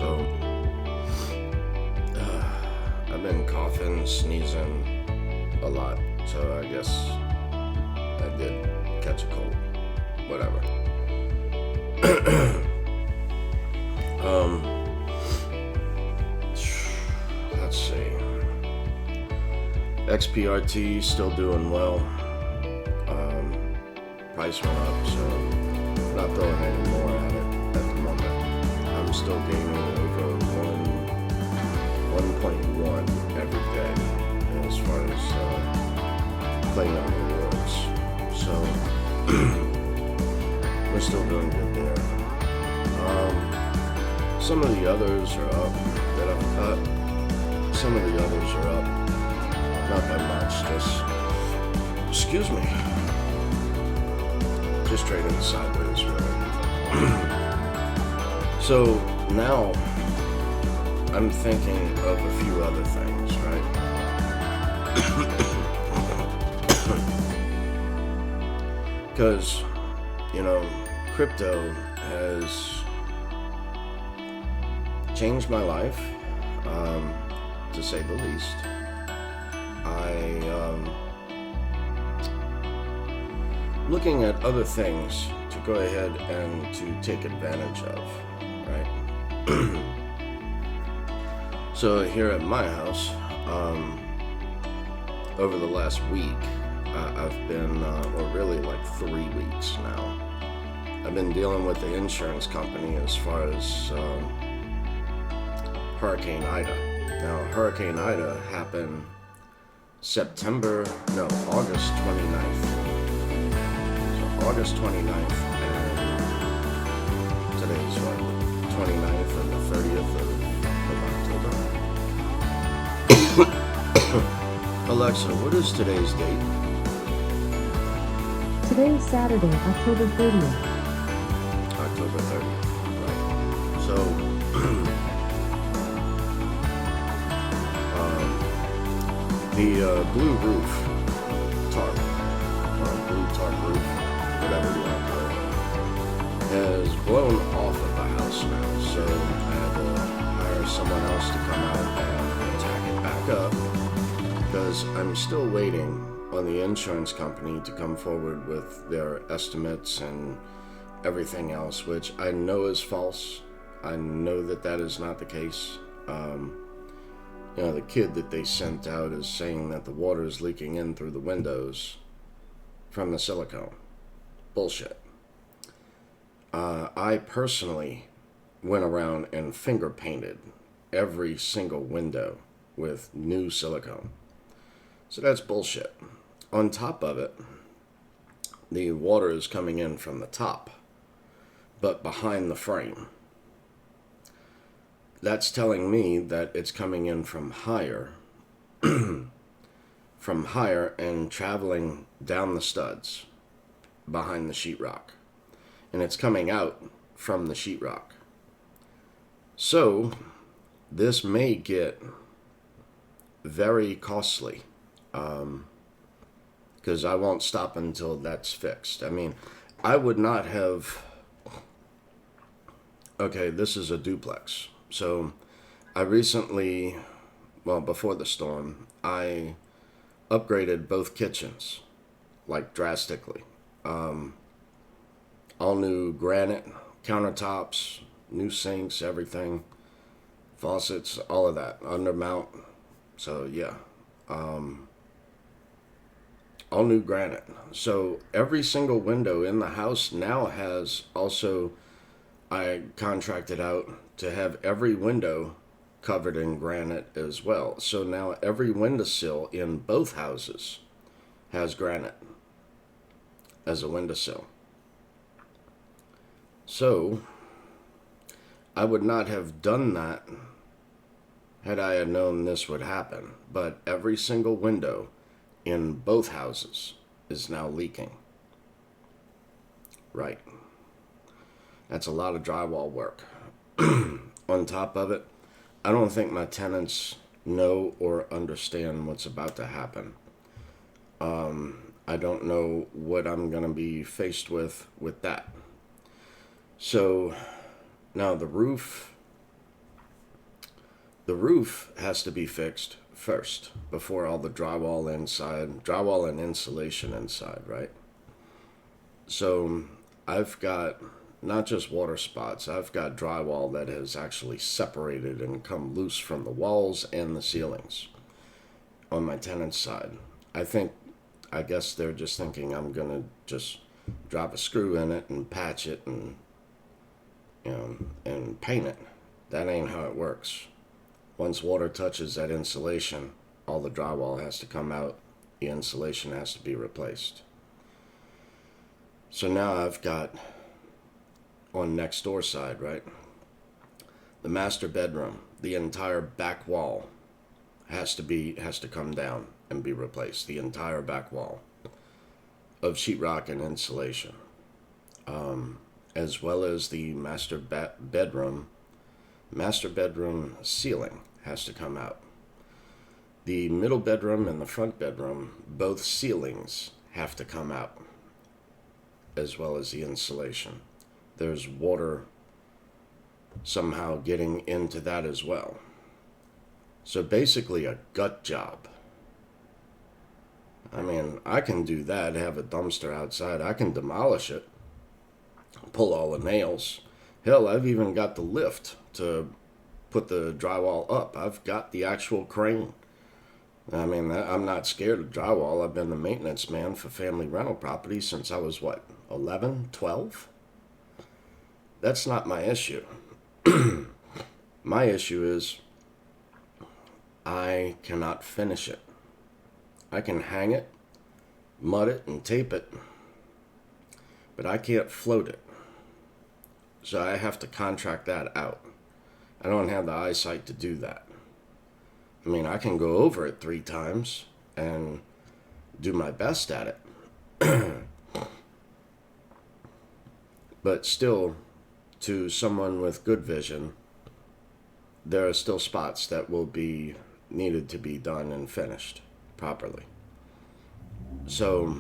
So, I've been coughing, sneezing a lot, so I guess I did catch a cold. Whatever. Let's see. XPRT still doing well. Price went up, so not throwing any more at it at the moment. I'm still gaining over 1.1 every day as far as playing on rewards. So we're still doing good there. Some of the others are up that I've cut. Some of the others are up, not that much, just, excuse me, just trading sideways, really. So now I'm thinking of a few other things, right? Because, crypto has changed my life, to say the least. Looking at other things to go ahead and to take advantage of, right? So here at my house, over the last week, I've been, or really like 3 weeks now, I've been dealing with the insurance company as far as Hurricane Ida. Now, Hurricane Ida happened August 29th. August 29th, and today's what, 29th and the 30th of October. Alexa, what is today's date? Today is Saturday, October 30th. October 30th, right. So, the blue roof tarp, or blue tarp roof, whatever you want to call it, has blown off of the house now, so I had to hire someone else to come out and tack it back up, because I'm still waiting on the insurance company to come forward with their estimates and everything else, which I know is false. I know that is not the case. The kid that they sent out is saying that the water is leaking in through the windows from the silicone. Bullshit. I personally went around and finger painted every single window with new silicone. So that's bullshit. On top of it, the water is coming in from the top, but behind the frame. That's telling me that it's coming in from higher, and traveling down the studs behind the sheetrock. And it's coming out from the sheetrock. So, this may get very costly, because I won't stop until that's fixed. I mean, I would not have... Okay, this is a duplex. So, I recently, before the storm, I upgraded both kitchens, like drastically. All new granite countertops, new sinks, everything, faucets, all of that, undermount. So yeah, all new granite. So every single window in the house now has also, I contracted out to have every window covered in granite as well. So now every windowsill in both houses has granite as a windowsill. So I would not have done that had I had known this would happen. But every single window in both houses is now leaking. Right. That's a lot of drywall work. On top of it, I don't think my tenants know or understand what's about to happen. I don't know what I'm going to be faced with that. So now the roof The roof has to be fixed first before all the drywall and insulation inside, right? So I've got not just water spots, I've got drywall that has actually separated and come loose from the walls and the ceilings on my tenant's side. I guess they're just thinking I'm going to just drop a screw in it and patch it and, and paint it. That ain't how it works. Once water touches that insulation, all the drywall has to come out. The insulation has to be replaced. So now I've got on next door side, right? The master bedroom, the entire back wall has to come down and be replaced. The entire back wall of sheetrock and insulation, as well as the master bedroom ceiling has to come out. The middle bedroom and the front bedroom, both ceilings have to come out, as well as the insulation. There's water somehow getting into that as well. So basically a gut job. I mean, I can do that, have a dumpster outside. I can demolish it, pull all the nails. Hell, I've even got the lift to put the drywall up. I've got the actual crane. I mean, I'm not scared of drywall. I've been the maintenance man for family rental properties since I was, 11, 12? That's not my issue. My issue is I cannot finish it. I can hang it, mud it, and tape it, but I can't float it. So I have to contract that out. I don't have the eyesight to do that. I mean, I can go over it 3 times and do my best at it. But still, to someone with good vision, there are still spots that will be needed to be done and finished properly. So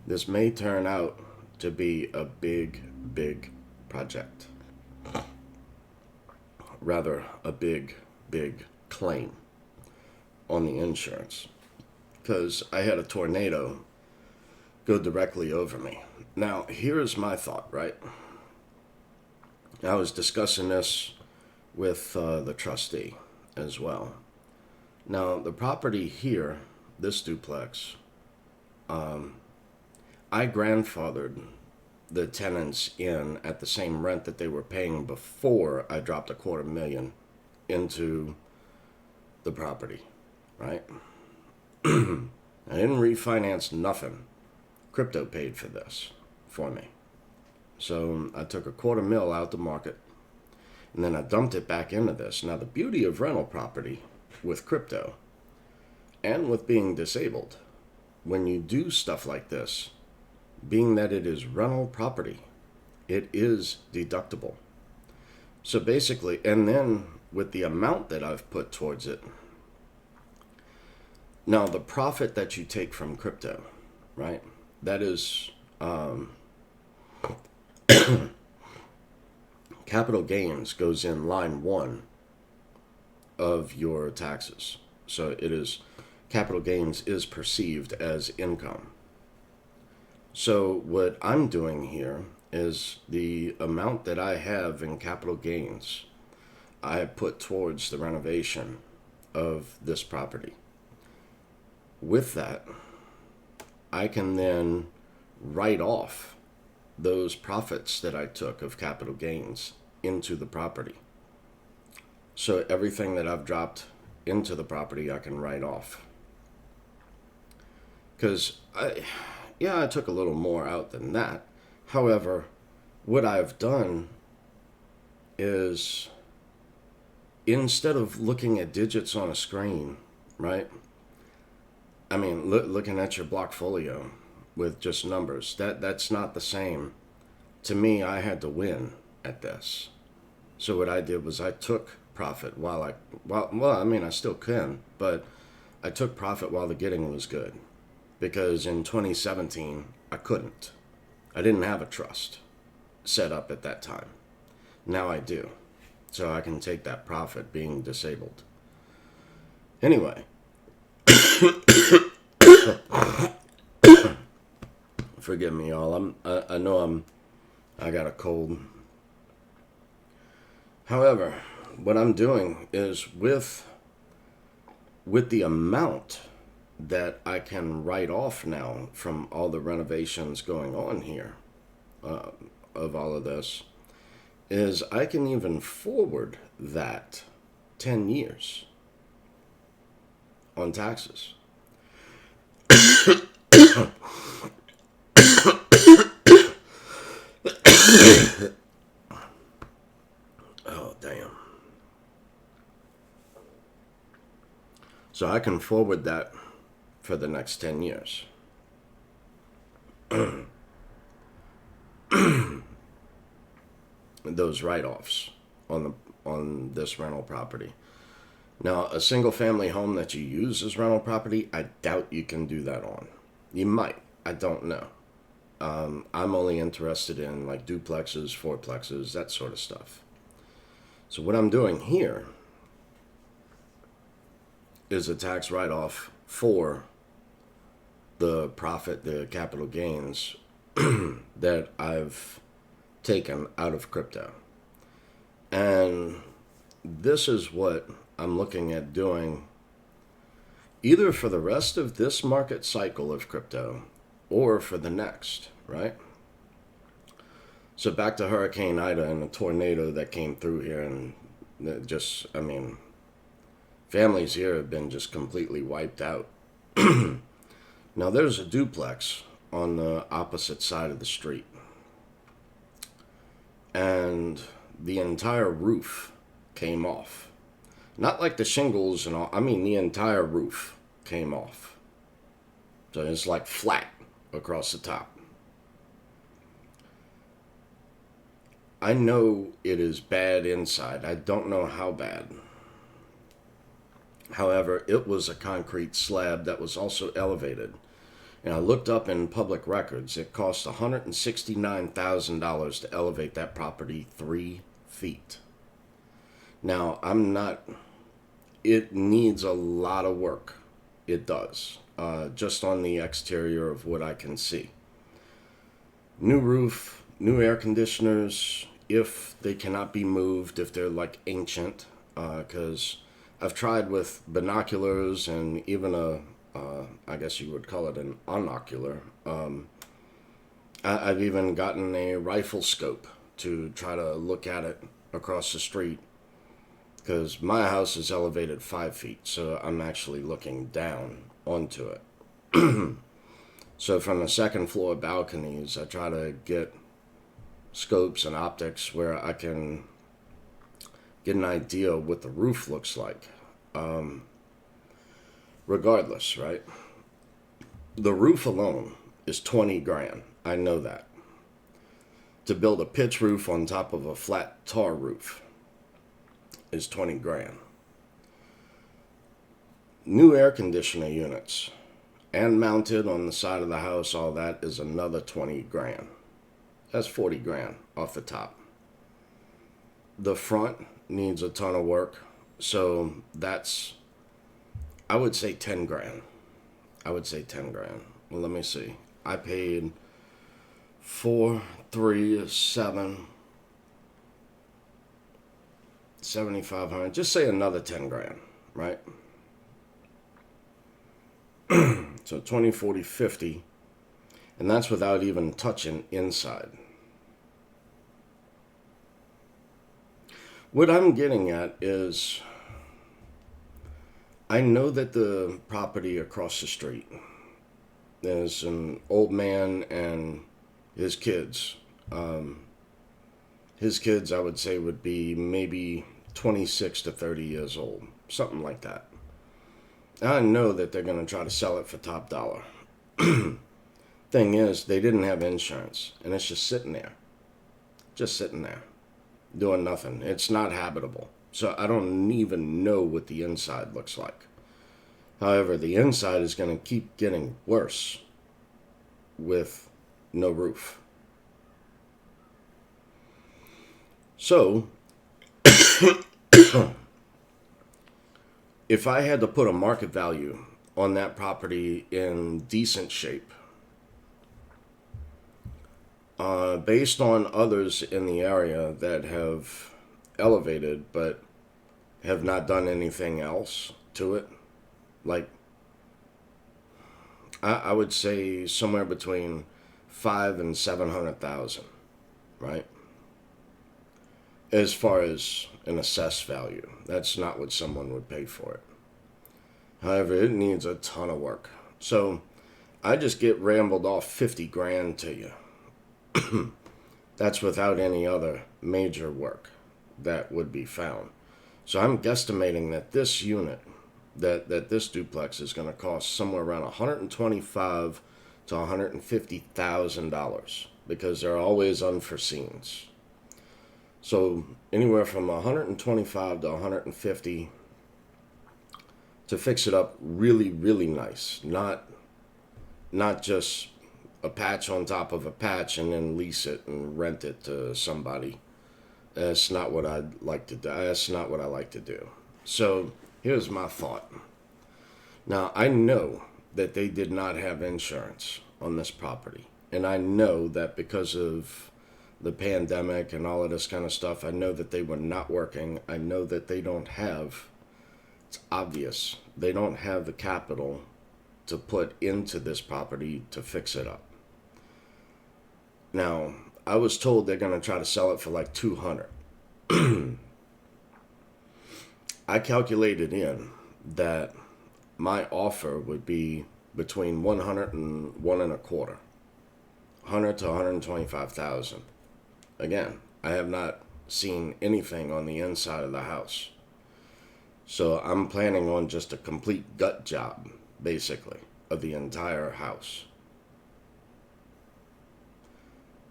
this may turn out to be a big project. Rather, a big claim on the insurance. Because I had a tornado go directly over me. Now, here's my thought, right? I was discussing this with the trustee as well. Now, the property here, this duplex, I grandfathered the tenants in at the same rent that they were paying before I dropped $250,000 into the property, right? I didn't refinance nothing. Crypto paid for this for me. So I took $250,000 out the market, and then I dumped it back into this. Now, the beauty of rental property with crypto and with being disabled, when you do stuff like this, being that it is rental property, it is deductible. So basically, and then with the amount that I've put towards it, now the profit that you take from crypto, right, that is capital gains goes in line 1 of your taxes. So it is, capital gains is perceived as income. So what I'm doing here is the amount that I have in capital gains, I put towards the renovation of this property. With that, I can then write off those profits that I took of capital gains into the property. So everything that I've dropped into the property, I can write off. Because I took a little more out than that. However, what I've done is, instead of looking at digits on a screen, right? I mean, looking at your blockfolio with just numbers, that's not the same. To me, I had to win at this. So what I did was I took profit I still can, but I took profit while the getting was good. Because in 2017, I couldn't. I didn't have a trust set up at that time. Now I do. so I can take that profit being disabled. Anyway, forgive me, y'all. I know I got a cold. However, what I'm doing is with the amount that I can write off now from all the renovations going on here, of all of this, is I can even forward that 10 years on taxes. Oh, damn. So I can forward that for the next 10 years. Those write-offs on this rental property. Now, a single family home that you use as rental property, I doubt you can do that on. You might. I don't know. I'm only interested in like duplexes, fourplexes, that sort of stuff. So what I'm doing here is a tax write-off for the profit, the capital gains that I've taken out of crypto. And this is what I'm looking at doing either for the rest of this market cycle of crypto or for the next, right? So back to Hurricane Ida and the tornado that came through here, and just, I mean, families here have been just completely wiped out. Now there's a duplex on the opposite side of the street, and the entire roof came off. Not like the shingles and all, I mean the entire roof came off. So it's like flat across the top. I know it is bad inside. I don't know how bad. However, it was a concrete slab that was also elevated. And I looked up in public records. It cost $169,000 to elevate that property 3 feet. Now, it needs a lot of work. It does. Just on the exterior of what I can see. New roof, new air conditioners, if they cannot be moved, if they're like ancient, because I've tried with binoculars and even I guess you would call it an unocular. I've even gotten a rifle scope to try to look at it across the street, because my house is elevated 5 feet, so I'm actually looking down onto it. So from the second floor balconies, I try to get scopes and optics where I can get an idea of what the roof looks like. Regardless, right? The roof alone is 20 grand. I know that. To build a pitch roof on top of a flat tar roof is 20 grand. New air conditioner units and mounted on the side of the house, all that is another 20 grand. That's 40 grand off the top. The front needs a ton of work, so that's, I would say 10 grand. I would say 10 grand. Well, let me see. I paid 4, 3, 7, 7,500. Just say another 10 grand, right? So 20, 40, 50. And that's without even touching inside. What I'm getting at is, I know that the property across the street, there's an old man and his kids. His kids, I would say, would be maybe 26 to 30 years old. Something like that. I know that they're going to try to sell it for top dollar. Thing is, they didn't have insurance, and it's just sitting there. Just sitting there. Doing nothing. It's not habitable. So I don't even know what the inside looks like. However, the inside is going to keep getting worse with no roof. So, If I had to put a market value on that property in decent shape, based on others in the area that have elevated but have not done anything else to it, like I would say somewhere between 500,000 and 700,000, right? As far as an assessed value, that's not what someone would pay for it. However, it needs a ton of work. So I just get rambled off 50 grand to you. That's without any other major work that would be found. So I'm guesstimating that this unit, that this duplex is going to cost somewhere around $125,000 to $150,000 because there are always unforeseens. So anywhere from 125 to 150 to fix it up really, really nice. Not just a patch on top of a patch and then lease it and rent it to somebody. That's not what I'd like to do. That's not what I like to do. So here's my thought. Now, I know that they did not have insurance on this property. And I know that because of the pandemic and all of this kind of stuff, I know that they were not working. I know that they don't have, it's obvious, they don't have the capital to put into this property to fix it up. Now, I was told they're going to try to sell it for like 200. I calculated in that my offer would be between 100 and 1.25, 100 to 125,000. Again, I have not seen anything on the inside of the house. So I'm planning on just a complete gut job, basically, of the entire house.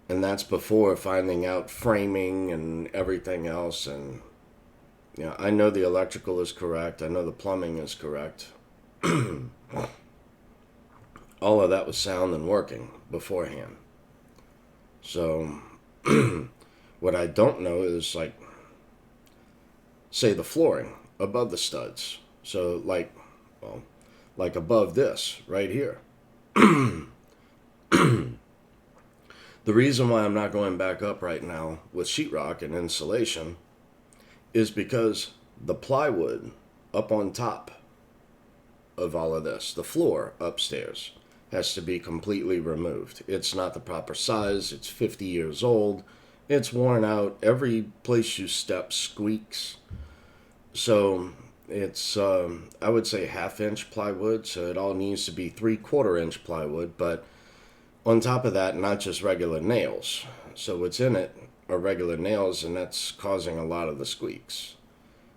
And that's before finding out framing and everything else. And I know the electrical is correct. I know the plumbing is correct. All of that was sound and working beforehand. So what I don't know is, like, say the flooring above the studs. So like above this right here. The reason why I'm not going back up right now with sheetrock and insulation is because the plywood up on top of all of this, the floor upstairs, has to be completely removed. It's not the proper size. It's 50 years old. It's worn out. Every place you step squeaks. So it's, I would say 1/2-inch plywood. So it all needs to be 3/4-inch plywood. But on top of that, not just regular nails. So what's in it are regular nails, and that's causing a lot of the squeaks.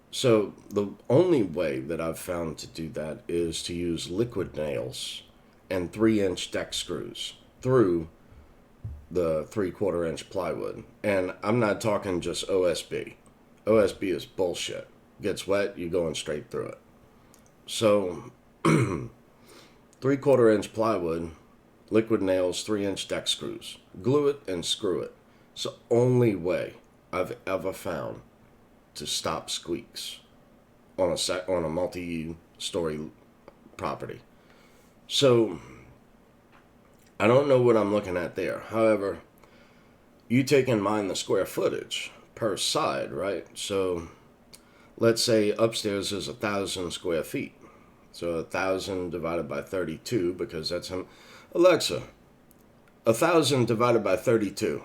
So the only way that I've found to do that is to use liquid nails and 3-inch deck screws through the 3/4-inch plywood. And I'm not talking just OSB. OSB is bullshit. Gets wet, you're going straight through it. So 3/4-inch plywood, liquid nails, 3-inch deck screws. Glue it and screw it. It's the only way I've ever found to stop squeaks on a multi-story property. So I don't know what I'm looking at there. However, you take in mind the square footage per side, right? So let's say upstairs is 1,000 square feet. So 1,000 divided by 32, because that's him. Alexa, 1,000 divided by 32.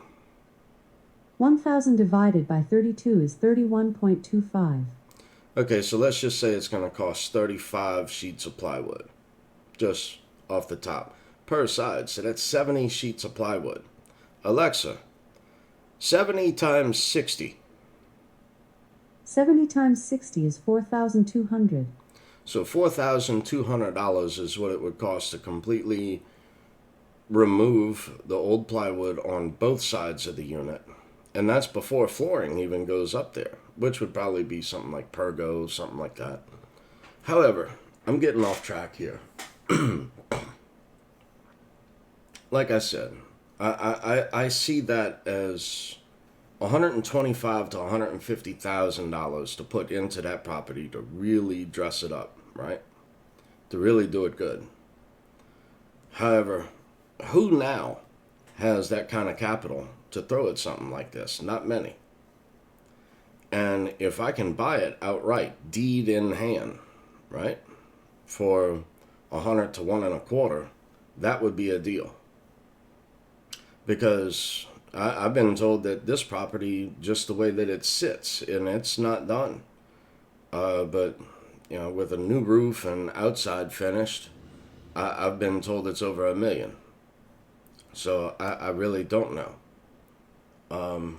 1,000 divided by 32 is 31.25. Okay, so let's just say it's going to cost 35 sheets of plywood, just off the top, per side. So that's 70 sheets of plywood. Alexa, 70 times 60. 70 times 60 is 4,200. So $4,200 is what it would cost to completely remove the old plywood on both sides of the unit. And that's before flooring even goes up there, which would probably be something like Pergo, something like that. However, I'm getting off track here. Like I said, I see that as $125 to $150,000 to put into that property to really dress it up, right? To really do it good. However, who now has that kind of capital to throw at something like this? Not many. And if I can buy it outright, deed in hand, right, for 100 to 1.25, that would be a deal. Because I've been told that this property, just the way that it sits, and it's not done. But with a new roof and outside finished, I've been told it's over $1 million. So I really don't know.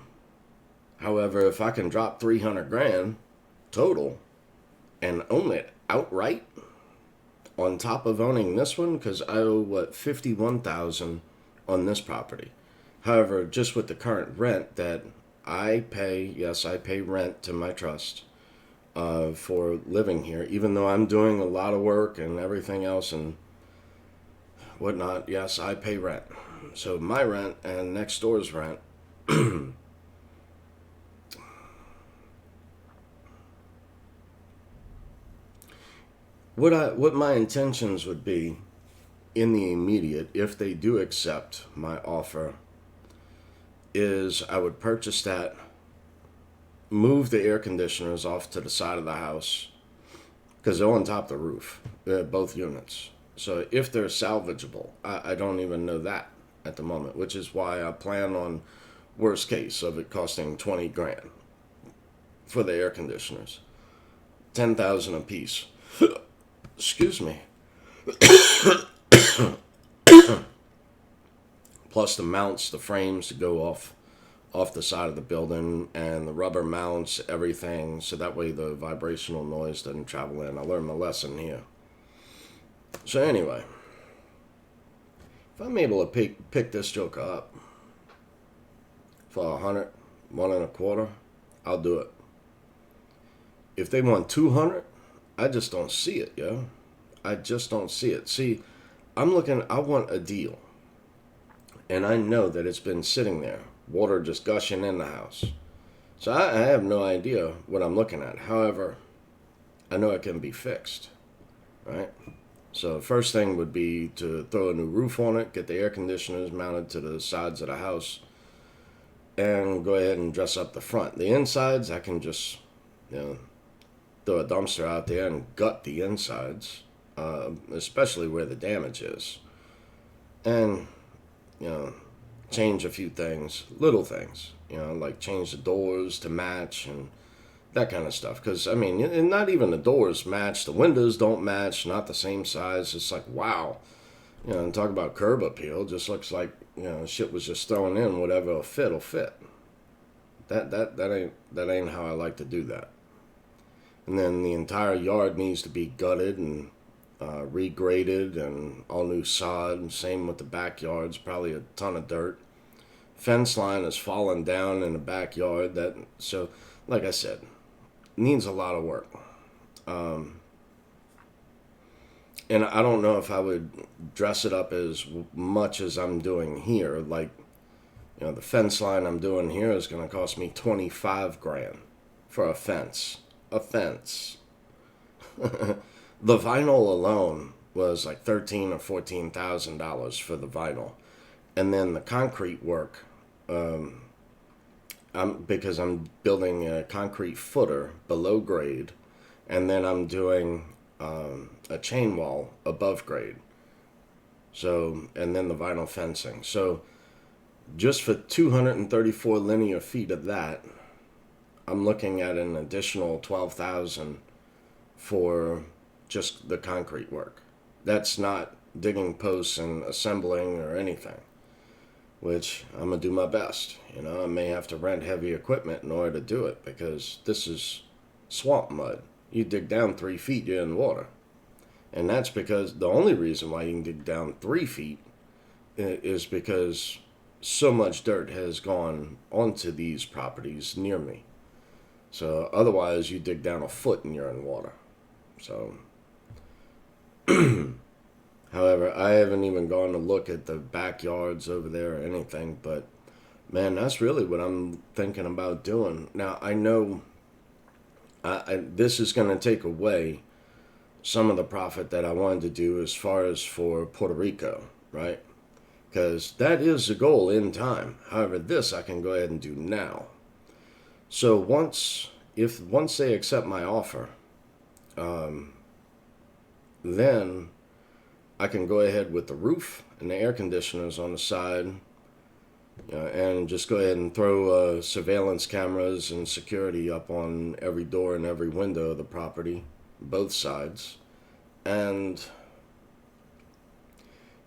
However, if I can drop 300 grand total and own it outright, on top of owning this one, because I owe 51,000 on this property. However, just with the current rent that I pay, yes, I pay rent to my trust for living here, even though I'm doing a lot of work and everything else and whatnot. Yes, I pay rent. So my rent and next door's rent. What my intentions would be in the immediate, if they do accept my offer, is I would purchase that, move the air conditioners off to the side of the house, because they're on top of the roof, both units. So if they're salvageable, I don't even know that at the moment, which is why I plan on worst case of it costing 20 grand for the air conditioners, 10,000 a piece. Excuse me. Plus the mounts, the frames to go off the side of the building, and the rubber mounts, everything, so that way the vibrational noise doesn't travel in. I learned my lesson here. So anyway, if I'm able to pick this joker up for 100, 1.25, I'll do it. If they want 200, I just don't see it, yo. I just don't see it. See, I want a deal. And I know that it's been sitting there, water just gushing in the house. So I have no idea what I'm looking at. However, I know it can be fixed, right? So first thing would be to throw a new roof on it, get the air conditioners mounted to the sides of the house, and go ahead and dress up the front. The insides, I can just, throw a dumpster out there and gut the insides, especially where the damage is. And, change a few things, little things, like change the doors to match and that kind of stuff. Because, and not even the doors match, the windows don't match, not the same size. It's like, wow. And talk about curb appeal, just looks like, shit was just thrown in, whatever will fit. That ain't how I like to do that. And then the entire yard needs to be gutted and regraded and all new sod. And same with the backyards, probably a ton of dirt. Fence line has fallen down in the backyard. So, like I said, needs a lot of work. And I don't know if I would dress it up as much as I'm doing here. Like, the fence line I'm doing here is going to cost me 25 grand for a fence. A fence. The vinyl alone was like $13,000 or $14,000 for the vinyl, and then the concrete work. Because I'm building a concrete footer below grade, and then I'm doing a chain wall above grade. So, and then the vinyl fencing. So, just for 234 linear feet of that, I'm looking at an additional 12,000 for just the concrete work. That's not digging posts and assembling or anything, which I'm gonna do my best. I may have to rent heavy equipment in order to do it, because this is swamp mud. You dig down 3 feet, you're in water. And that's because the only reason why you can dig down 3 feet is because so much dirt has gone onto these properties near me. So otherwise you dig down a foot and you're in water. So, however, I haven't even gone to look at the backyards over there or anything, but Man, that's really what I'm thinking about doing. Now, I know this is going to take away some of the profit that I wanted to do as far as for Puerto Rico, right? Because that is a goal in time. However, this I can go ahead and do now. So once they accept my offer, then I can go ahead with the roof and the air conditioners on the side, and just go ahead and throw surveillance cameras and security up on every door and every window of the property, both sides, and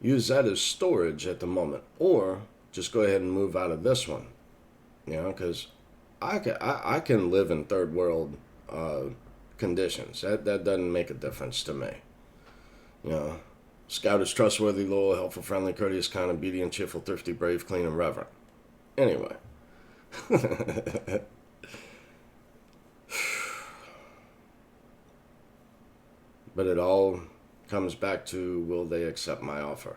use that as storage at the moment, or just go ahead and move out of this one, because I can live in third world conditions. That doesn't make a difference to me. Scout is trustworthy, loyal, helpful, friendly, courteous, kind, obedient, cheerful, thrifty, brave, clean, and reverent. Anyway. But it all comes back to, will they accept my offer?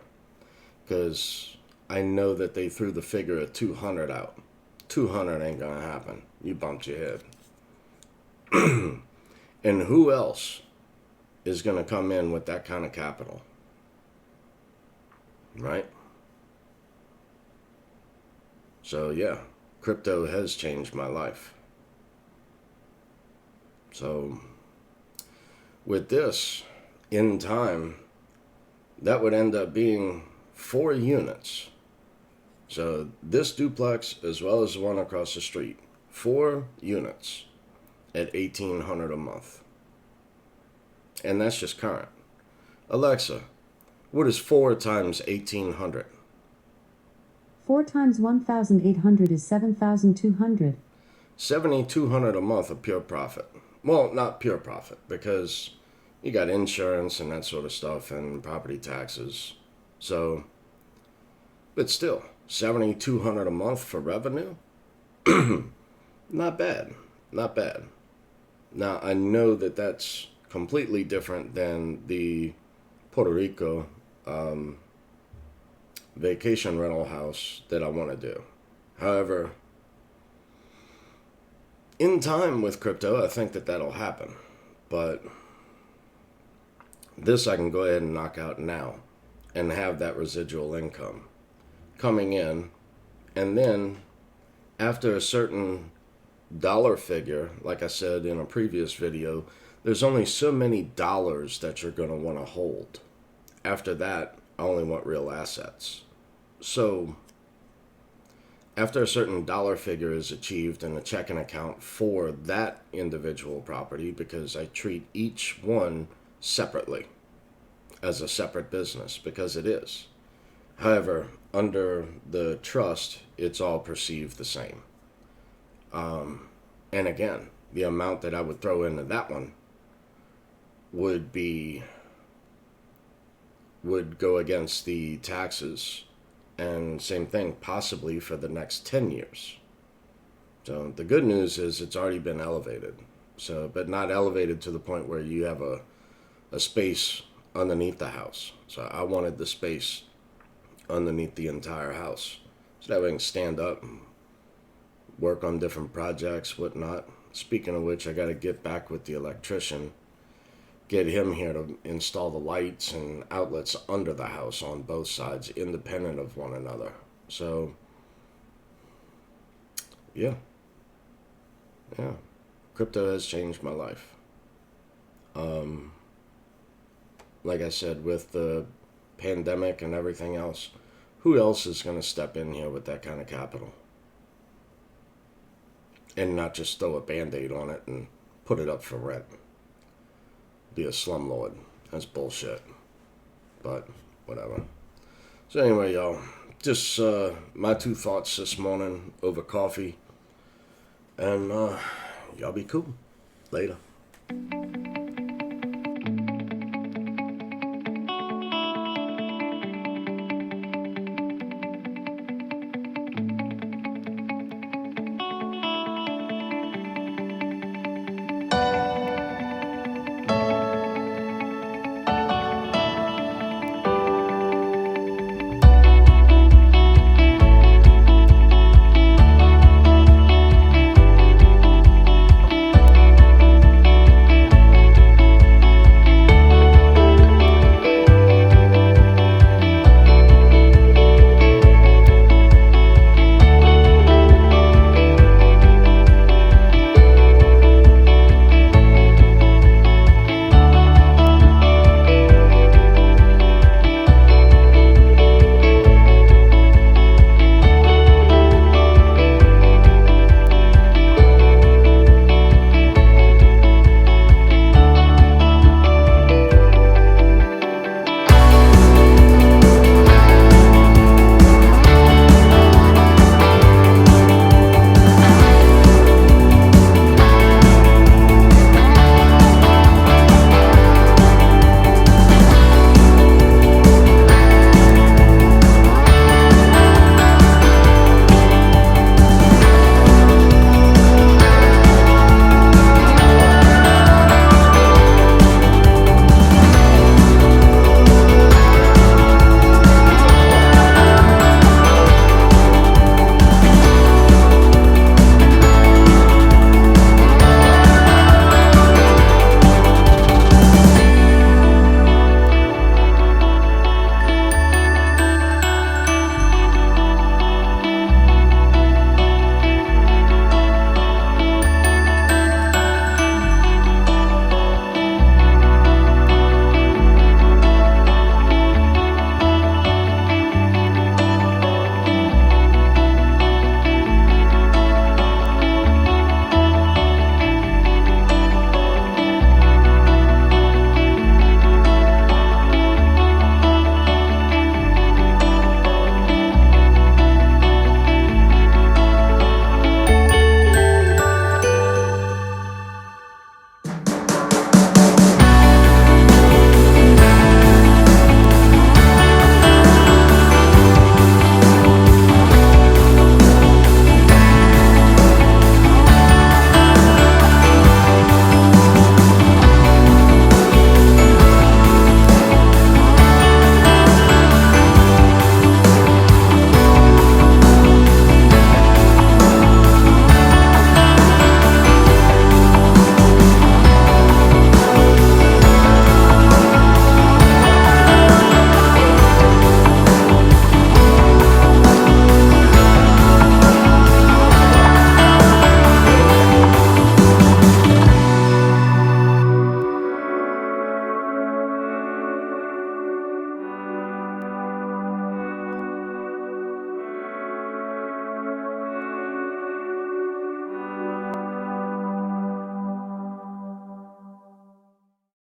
Because I know that they threw the figure of 200 out. 200 ain't gonna happen. You bumped your head. And who else is gonna come in with that kind of capital? Right? So yeah, crypto has changed my life. So with this, in time, that would end up being 4 units. So this duplex, as well as the one across the street, 4 units at $1,800 a month. And that's just current. Alexa, what is 4 times 1,800? 4 times 1,800 is 7,200. 7,200 a month of pure profit. Well, not pure profit, because you got insurance and that sort of stuff and property taxes. So, but still, 7,200 a month for revenue? Not bad. Not bad. Now, I know that that's completely different than the Puerto Rico vacation rental house that I want to do. However, in time with crypto, I think that that'll happen. But this I can go ahead and knock out now and have that residual income coming in. And then after a certain dollar figure, like I said in a previous video, there's only so many dollars that you're going to want to hold. After that, I only want real assets. So after a certain dollar figure is achieved in a checking account for that individual property, because I treat each one separately as a separate business, because it is. However, under the trust, it's all perceived the same. And again, the amount that I would throw into that one would go against the taxes, and same thing possibly for the next 10 years. So the good news is it's already been elevated. So, but not elevated to the point where you have a space underneath the house. So I wanted the space underneath the entire house, so that way I can stand up and work on different projects, whatnot. Speaking of which, I got to get back with the electrician, get him here to install the lights and outlets under the house on both sides, independent of one another. So, yeah. Crypto has changed my life. Like I said, with the pandemic and everything else, who else is going to step in here with that kind of capital? And not just throw a Band-Aid on it and put it up for rent. Be a slumlord. That's bullshit. But whatever. So anyway, y'all, just my 2 thoughts this morning over coffee. And y'all be cool. Later.